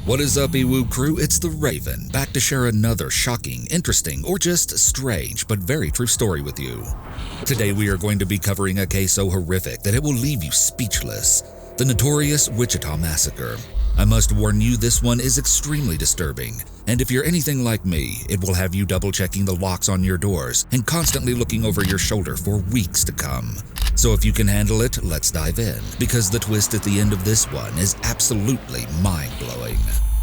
What is up, Ewoo crew? It's the Raven, back to share another shocking, interesting, or just strange but very true story with you. Today we are going to be covering a case so horrific that it will leave you speechless. The notorious Wichita Massacre. I must warn you, this one is extremely disturbing, and if you're anything like me, it will have you double-checking the locks on your doors and constantly looking over your shoulder for weeks to come. So if you can handle it, let's dive in, because the twist at the end of this one is absolutely mind-blowing.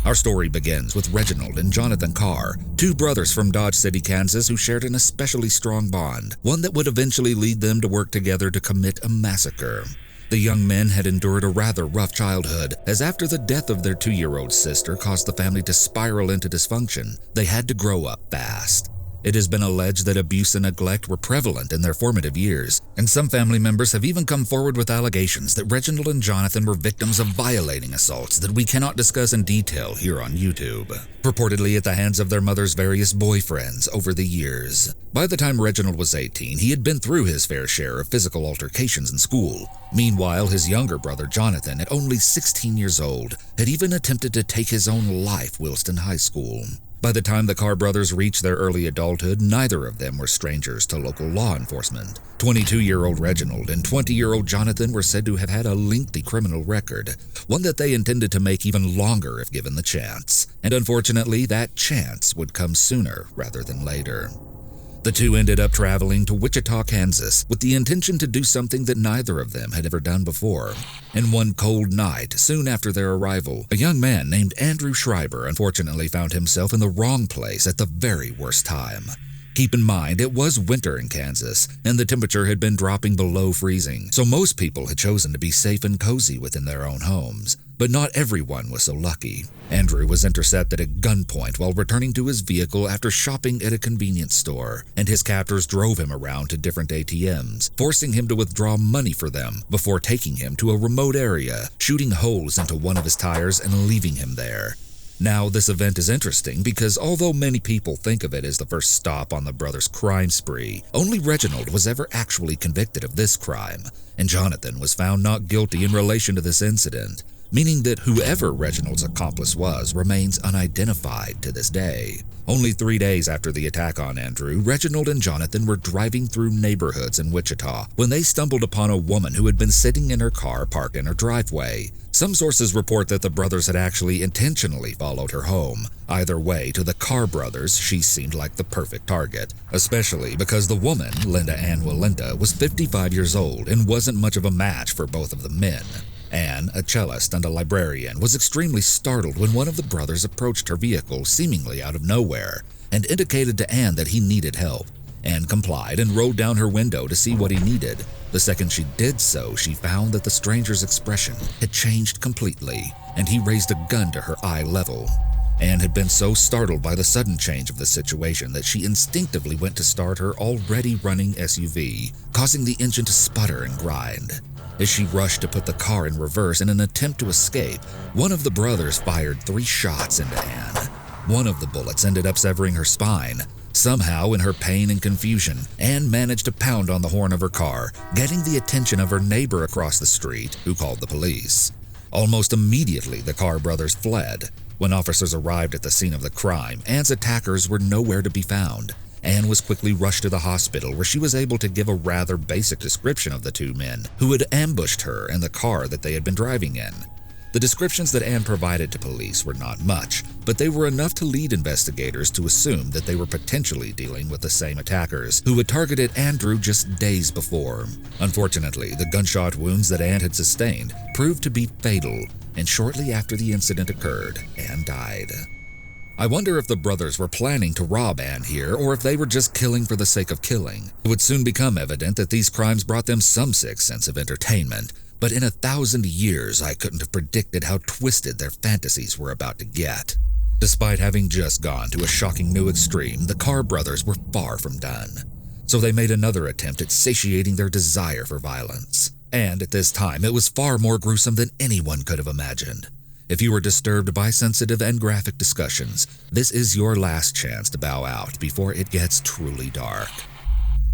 Our story begins with Reginald and Jonathan Carr, two brothers from Dodge City, Kansas, who shared an especially strong bond, one that would eventually lead them to work together to commit a massacre. The young men had endured a rather rough childhood, as after the death of their 2-year-old sister caused the family to spiral into dysfunction, they had to grow up fast. It has been alleged that abuse and neglect were prevalent in their formative years, and some family members have even come forward with allegations that Reginald and Jonathan were victims of violating assaults that we cannot discuss in detail here on YouTube, purportedly at the hands of their mother's various boyfriends over the years. By the time Reginald was 18, he had been through his fair share of physical altercations in school. Meanwhile, his younger brother Jonathan, at only 16 years old, had even attempted to take his own life whilst in high school. By the time the Carr brothers reached their early adulthood, neither of them were strangers to local law enforcement. 22-year-old Reginald and 20-year-old Jonathan were said to have had a lengthy criminal record, one that they intended to make even longer if given the chance. And unfortunately, that chance would come sooner rather than later. The two ended up traveling to Wichita, Kansas, with the intention to do something that neither of them had ever done before. And one cold night, soon after their arrival, a young man named Andrew Schreiber unfortunately found himself in the wrong place at the very worst time. Keep in mind, it was winter in Kansas, and the temperature had been dropping below freezing, so most people had chosen to be safe and cozy within their own homes. But not everyone was so lucky. Andrew was intercepted at gunpoint while returning to his vehicle after shopping at a convenience store, and his captors drove him around to different ATMs, forcing him to withdraw money for them before taking him to a remote area, shooting holes into one of his tires and leaving him there. Now, this event is interesting because although many people think of it as the first stop on the brothers' crime spree, only Reginald was ever actually convicted of this crime, and Jonathan was found not guilty in relation to this incident, meaning that whoever Reginald's accomplice was remains unidentified to this day. Only 3 days after the attack on Andrew, Reginald and Jonathan were driving through neighborhoods in Wichita when they stumbled upon a woman who had been sitting in her car parked in her driveway. Some sources report that the brothers had actually intentionally followed her home. Either way, to the Carr brothers, she seemed like the perfect target, especially because the woman, Anne Walinda, was 55 years old and wasn't much of a match for both of the men. Anne, a cellist and a librarian, was extremely startled when one of the brothers approached her vehicle seemingly out of nowhere and indicated to Anne that he needed help. Anne complied and rolled down her window to see what he needed. The second she did so, she found that the stranger's expression had changed completely, and he raised a gun to her eye level. Anne had been so startled by the sudden change of the situation that she instinctively went to start her already running SUV, causing the engine to sputter and grind. As she rushed to put the car in reverse in an attempt to escape, one of the brothers fired 3 shots into Anne. One of the bullets ended up severing her spine. Somehow, in her pain and confusion, Anne managed to pound on the horn of her car, getting the attention of her neighbor across the street, who called the police. Almost immediately, the Carr brothers fled. When officers arrived at the scene of the crime, Anne's attackers were nowhere to be found. Anne was quickly rushed to the hospital where she was able to give a rather basic description of the two men who had ambushed her and the car that they had been driving in. The descriptions that Anne provided to police were not much, but they were enough to lead investigators to assume that they were potentially dealing with the same attackers who had targeted Andrew just days before. Unfortunately, the gunshot wounds that Anne had sustained proved to be fatal, and shortly after the incident occurred, Anne died. I wonder if the brothers were planning to rob Anne here, or if they were just killing for the sake of killing. It would soon become evident that these crimes brought them some sick sense of entertainment, but in 1,000 years I couldn't have predicted how twisted their fantasies were about to get. Despite having just gone to a shocking new extreme, the Carr brothers were far from done. So they made another attempt at satiating their desire for violence. And at this time, it was far more gruesome than anyone could have imagined. If you were disturbed by sensitive and graphic discussions, this is your last chance to bow out before it gets truly dark.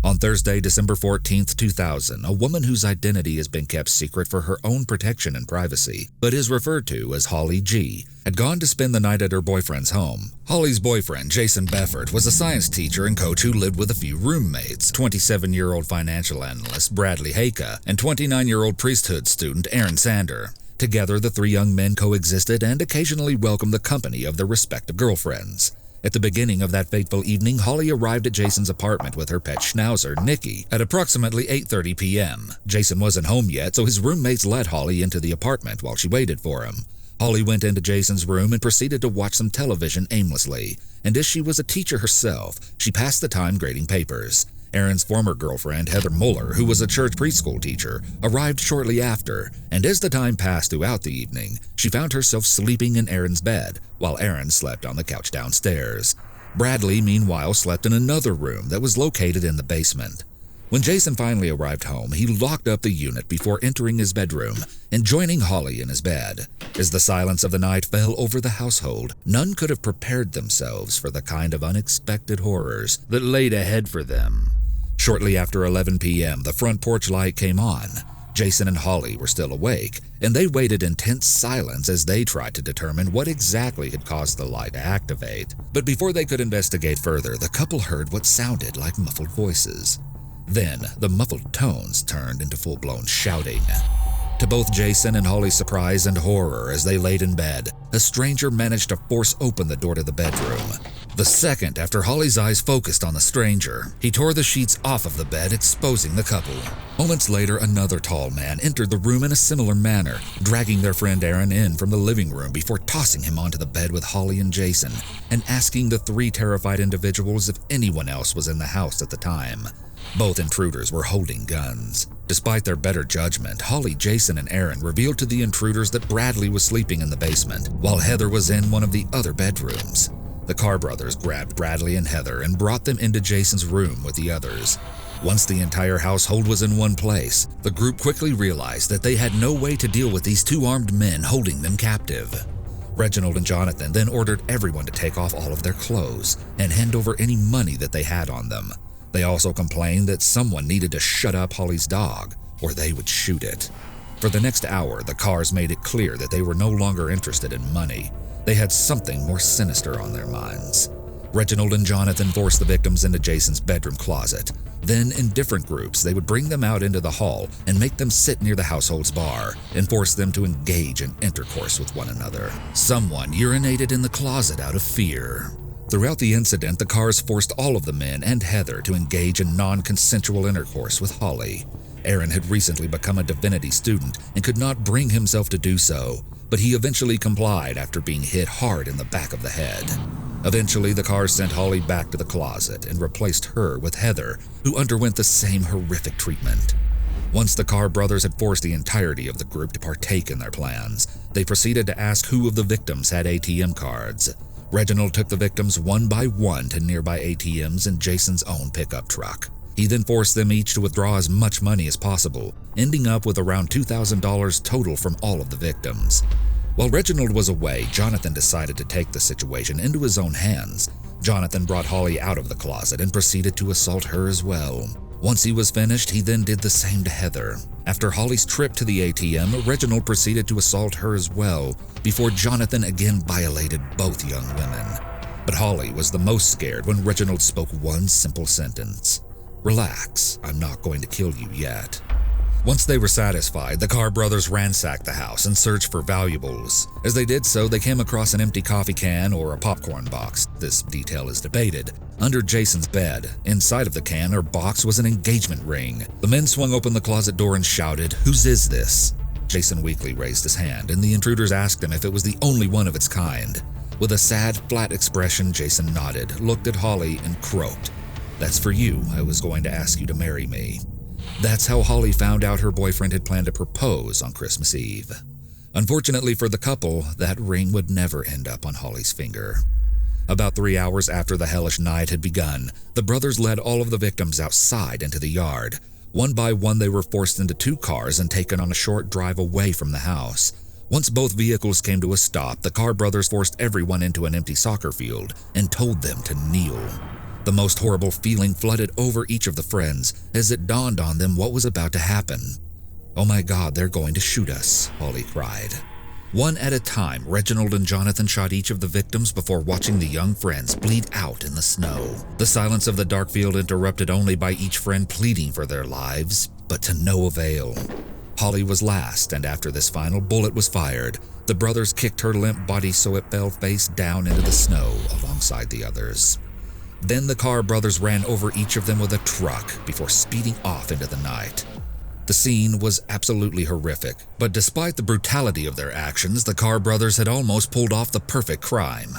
On Thursday, December 14th, 2000, a woman whose identity has been kept secret for her own protection and privacy, but is referred to as Holly G., had gone to spend the night at her boyfriend's home. Holly's boyfriend, Jason Beffert, was a science teacher and coach who lived with a few roommates, 27-year-old financial analyst Bradley Haka and 29-year-old priesthood student Aaron Sander. Together, the three young men coexisted and occasionally welcomed the company of their respective girlfriends. At the beginning of that fateful evening, Holly arrived at Jason's apartment with her pet schnauzer, Nikki, at approximately 8:30 p.m. Jason wasn't home yet, so his roommates let Holly into the apartment while she waited for him. Holly went into Jason's room and proceeded to watch some television aimlessly, and as she was a teacher herself, she passed the time grading papers. Aaron's former girlfriend, Heather Muller, who was a church preschool teacher, arrived shortly after, and as the time passed throughout the evening, she found herself sleeping in Aaron's bed, while Aaron slept on the couch downstairs. Bradley, meanwhile, slept in another room that was located in the basement. When Jason finally arrived home, he locked up the unit before entering his bedroom and joining Holly in his bed. As the silence of the night fell over the household, none could have prepared themselves for the kind of unexpected horrors that laid ahead for them. Shortly after 11 p.m., the front porch light came on. Jason and Holly were still awake, and they waited in tense silence as they tried to determine what exactly had caused the light to activate. But before they could investigate further, the couple heard what sounded like muffled voices. Then, the muffled tones turned into full-blown shouting. To both Jason and Holly's surprise and horror as they laid in bed, a stranger managed to force open the door to the bedroom. The second after Holly's eyes focused on the stranger, he tore the sheets off of the bed, exposing the couple. Moments later, another tall man entered the room in a similar manner, dragging their friend Aaron in from the living room before tossing him onto the bed with Holly and Jason, and asking the three terrified individuals if anyone else was in the house at the time. Both intruders were holding guns. Despite their better judgment, Holly, Jason, and Aaron revealed to the intruders that Bradley was sleeping in the basement, while Heather was in one of the other bedrooms. The Carr brothers grabbed Bradley and Heather and brought them into Jason's room with the others. Once the entire household was in one place, the group quickly realized that they had no way to deal with these two armed men holding them captive. Reginald and Jonathan then ordered everyone to take off all of their clothes and hand over any money that they had on them. They also complained that someone needed to shut up Holly's dog, or they would shoot it. For the next hour, the Carrs made it clear that they were no longer interested in money. They had something more sinister on their minds. Reginald and Jonathan forced the victims into Jason's bedroom closet. Then, in different groups, they would bring them out into the hall and make them sit near the household's bar and force them to engage in intercourse with one another. Someone urinated in the closet out of fear. Throughout the incident, the Carrs forced all of the men and Heather to engage in non-consensual intercourse with Holly. Aaron had recently become a divinity student and could not bring himself to do so, but he eventually complied after being hit hard in the back of the head. Eventually, the Carrs sent Holly back to the closet and replaced her with Heather, who underwent the same horrific treatment. Once the Carr brothers had forced the entirety of the group to partake in their plans, they proceeded to ask who of the victims had ATM cards. Reginald took the victims one by one to nearby ATMs in Jason's own pickup truck. He then forced them each to withdraw as much money as possible, ending up with around $2,000 total from all of the victims. While Reginald was away, Jonathan decided to take the situation into his own hands. Jonathan brought Holly out of the closet and proceeded to assault her as well. Once he was finished, he then did the same to Heather. After Holly's trip to the ATM, Reginald proceeded to assault her as well, before Jonathan again violated both young women. But Holly was the most scared when Reginald spoke one simple sentence: "Relax, I'm not going to kill you yet." Once they were satisfied, the Carr brothers ransacked the house and searched for valuables. As they did so, they came across an empty coffee can or a popcorn box. This detail is debated. Under Jason's bed, inside of the can or box was an engagement ring. The men swung open the closet door and shouted, "Whose is this?" Jason weakly raised his hand, and the intruders asked him if it was the only one of its kind. With a sad, flat expression, Jason nodded, looked at Holly, and croaked, "That's for you. I was going to ask you to marry me." That's how Holly found out her boyfriend had planned to propose on Christmas Eve. Unfortunately for the couple, that ring would never end up on Holly's finger. About 3 hours after the hellish night had begun, the brothers led all of the victims outside into the yard. One by one, they were forced into 2 cars and taken on a short drive away from the house. Once both vehicles came to a stop, the Carr brothers forced everyone into an empty soccer field and told them to kneel. The most horrible feeling flooded over each of the friends as it dawned on them what was about to happen. "Oh my God, they're going to shoot us," Holly cried. One at a time, Reginald and Jonathan shot each of the victims before watching the young friends bleed out in the snow. The silence of the dark field interrupted only by each friend pleading for their lives, but to no avail. Holly was last, and after this final bullet was fired, the brothers kicked her limp body so it fell face down into the snow alongside the others. Then the Carr brothers ran over each of them with a truck before speeding off into the night. The scene was absolutely horrific, but despite the brutality of their actions, the Carr brothers had almost pulled off the perfect crime.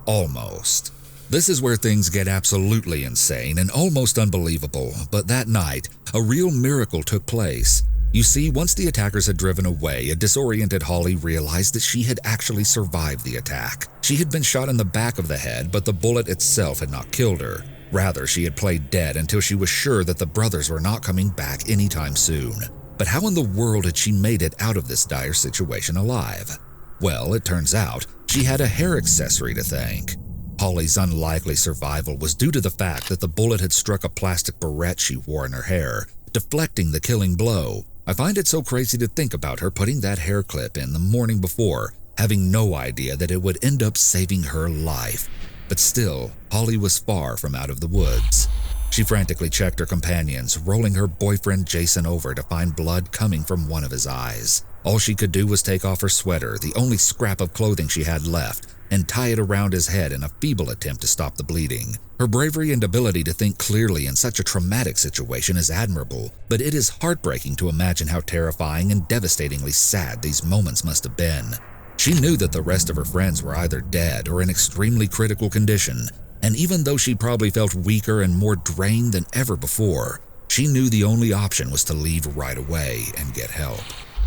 Almost. This is where things get absolutely insane and almost unbelievable, but that night, a real miracle took place. You see, once the attackers had driven away, a disoriented Holly realized that she had actually survived the attack. She had been shot in the back of the head, but the bullet itself had not killed her. Rather, she had played dead until she was sure that the brothers were not coming back anytime soon. But how in the world had she made it out of this dire situation alive? Well, it turns out she had a hair accessory to thank. Holly's unlikely survival was due to the fact that the bullet had struck a plastic barrette she wore in her hair, deflecting the killing blow. I find it so crazy to think about her putting that hair clip in the morning before, having no idea that it would end up saving her life. But still, Holly was far from out of the woods. She frantically checked her companions, rolling her boyfriend Jason over to find blood coming from one of his eyes. All she could do was take off her sweater, the only scrap of clothing she had left, and tie it around his head in a feeble attempt to stop the bleeding. Her bravery and ability to think clearly in such a traumatic situation is admirable, but it is heartbreaking to imagine how terrifying and devastatingly sad these moments must have been. She knew that the rest of her friends were either dead or in extremely critical condition, and even though she probably felt weaker and more drained than ever before, she knew the only option was to leave right away and get help.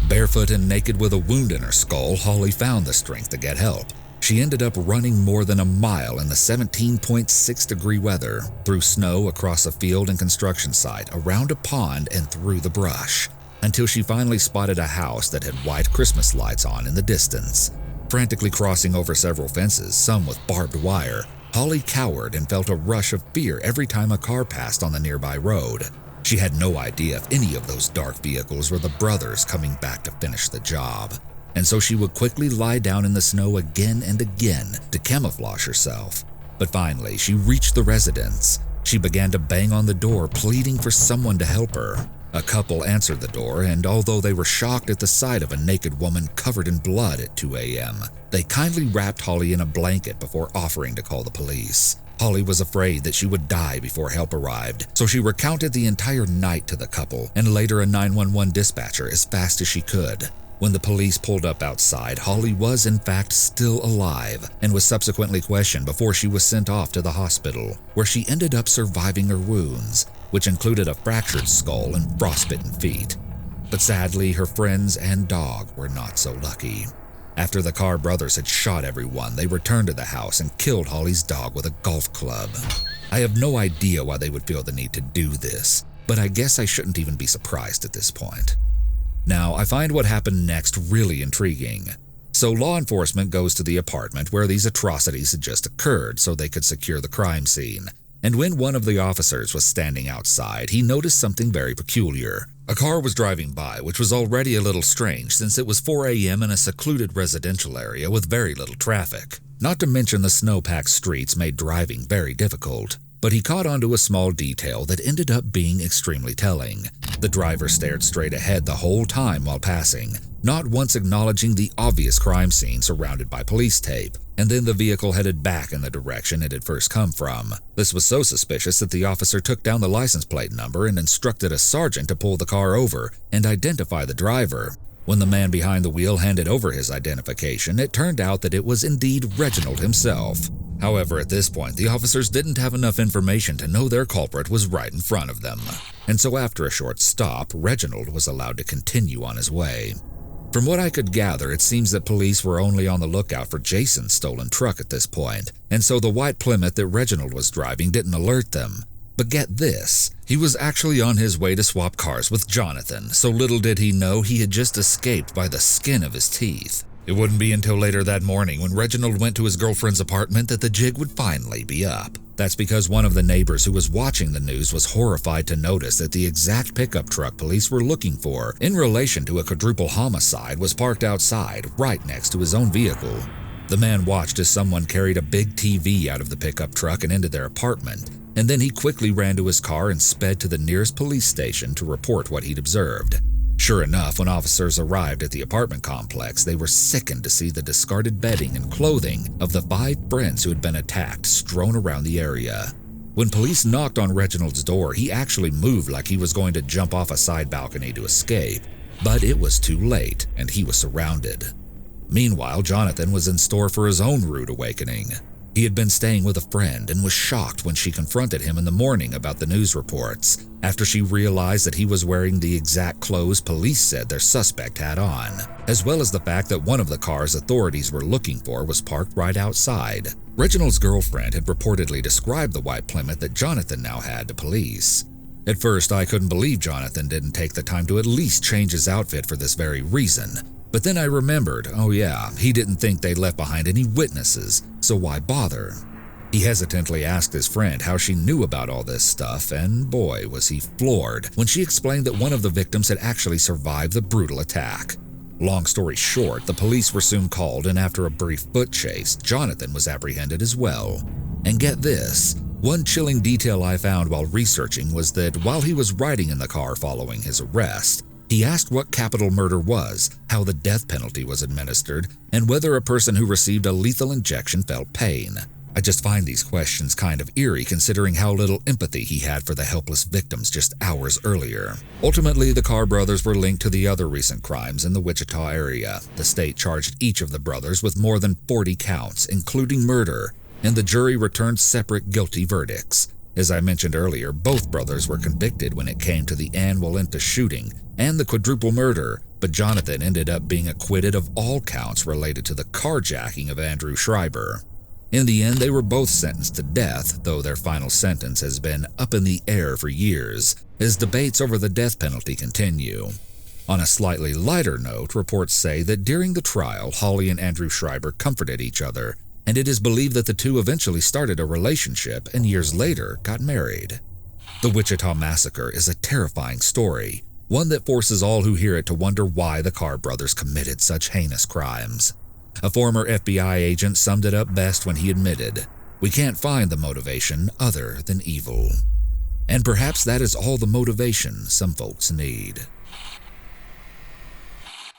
Barefoot and naked with a wound in her skull, Holly found the strength to get help. She ended up running more than a mile in the 17.6-degree weather, through snow, across a field and construction site, around a pond, and through the brush, until she finally spotted a house that had white Christmas lights on in the distance. Frantically crossing over several fences, some with barbed wire, Holly cowered and felt a rush of fear every time a car passed on the nearby road. She had no idea if any of those dark vehicles were the brothers coming back to finish the job, and so she would quickly lie down in the snow again and again to camouflage herself. But finally, she reached the residence. She began to bang on the door, pleading for someone to help her. A couple answered the door, and although they were shocked at the sight of a naked woman covered in blood at 2 a.m., they kindly wrapped Holly in a blanket before offering to call the police. Holly was afraid that she would die before help arrived, so she recounted the entire night to the couple and later a 911 dispatcher as fast as she could. When the police pulled up outside, Holly was in fact still alive and was subsequently questioned before she was sent off to the hospital, where she ended up surviving her wounds, which included a fractured skull and frostbitten feet. But sadly, her friends and dog were not so lucky. After the Carr brothers had shot everyone, they returned to the house and killed Holly's dog with a golf club. I have no idea why they would feel the need to do this, but I guess I shouldn't even be surprised at this point. Now, I find what happened next really intriguing. So law enforcement goes to the apartment where these atrocities had just occurred so they could secure the crime scene. And when one of the officers was standing outside, he noticed something very peculiar. A car was driving by, which was already a little strange since it was 4 a.m. in a secluded residential area with very little traffic. Not to mention the snow-packed streets made driving very difficult. But he caught onto a small detail that ended up being extremely telling. The driver stared straight ahead the whole time while passing, not once acknowledging the obvious crime scene surrounded by police tape, and then the vehicle headed back in the direction it had first come from. This was so suspicious that the officer took down the license plate number and instructed a sergeant to pull the car over and identify the driver. When the man behind the wheel handed over his identification, it turned out that it was indeed Reginald himself. However, at this point, the officers didn't have enough information to know their culprit was right in front of them. And so after a short stop, Reginald was allowed to continue on his way. From what I could gather, it seems that police were only on the lookout for Jason's stolen truck at this point, and so the white Plymouth that Reginald was driving didn't alert them. But get this, he was actually on his way to swap cars with Jonathan, so little did he know he had just escaped by the skin of his teeth. It wouldn't be until later that morning when Reginald went to his girlfriend's apartment that the jig would finally be up. That's because one of the neighbors who was watching the news was horrified to notice that the exact pickup truck police were looking for in relation to a quadruple homicide was parked outside right next to his own vehicle. The man watched as someone carried a big TV out of the pickup truck and into their apartment, and then he quickly ran to his car and sped to the nearest police station to report what he'd observed. Sure enough, when officers arrived at the apartment complex, they were sickened to see the discarded bedding and clothing of the 5 friends who had been attacked strewn around the area. When police knocked on Reginald's door, he actually moved like he was going to jump off a side balcony to escape, but it was too late and he was surrounded. Meanwhile, Jonathan was in store for his own rude awakening. He had been staying with a friend and was shocked when she confronted him in the morning about the news reports, after she realized that he was wearing the exact clothes police said their suspect had on, as well as the fact that one of the cars authorities were looking for was parked right outside. Reginald's girlfriend had reportedly described the white Plymouth that Jonathan now had to police. At first, I couldn't believe Jonathan didn't take the time to at least change his outfit for this very reason. But then I remembered, oh yeah, he didn't think they'd left behind any witnesses, so why bother? He hesitantly asked his friend how she knew about all this stuff, and boy was he floored when she explained that one of the victims had actually survived the brutal attack. Long story short, the police were soon called, and after a brief foot chase, Jonathan was apprehended as well. And get this, one chilling detail I found while researching was that while he was riding in the car following his arrest, he asked what capital murder was, how the death penalty was administered, and whether a person who received a lethal injection felt pain. I just find these questions kind of eerie considering how little empathy he had for the helpless victims just hours earlier. Ultimately, the Carr brothers were linked to the other recent crimes in the Wichita area. The state charged each of the brothers with more than 40 counts, including murder, and the jury returned separate guilty verdicts. As I mentioned earlier, both brothers were convicted when it came to the Anne Walinda shooting and the quadruple murder, but Jonathan ended up being acquitted of all counts related to the carjacking of Andrew Schreiber. In the end, they were both sentenced to death, though their final sentence has been up in the air for years, as debates over the death penalty continue. On a slightly lighter note, reports say that during the trial, Holly and Andrew Schreiber comforted each other, and it is believed that the two eventually started a relationship and years later got married. The Wichita Massacre is a terrifying story, one that forces all who hear it to wonder why the Carr brothers committed such heinous crimes. A former FBI agent summed it up best when he admitted, "We can't find the motivation other than evil." And perhaps that is all the motivation some folks need.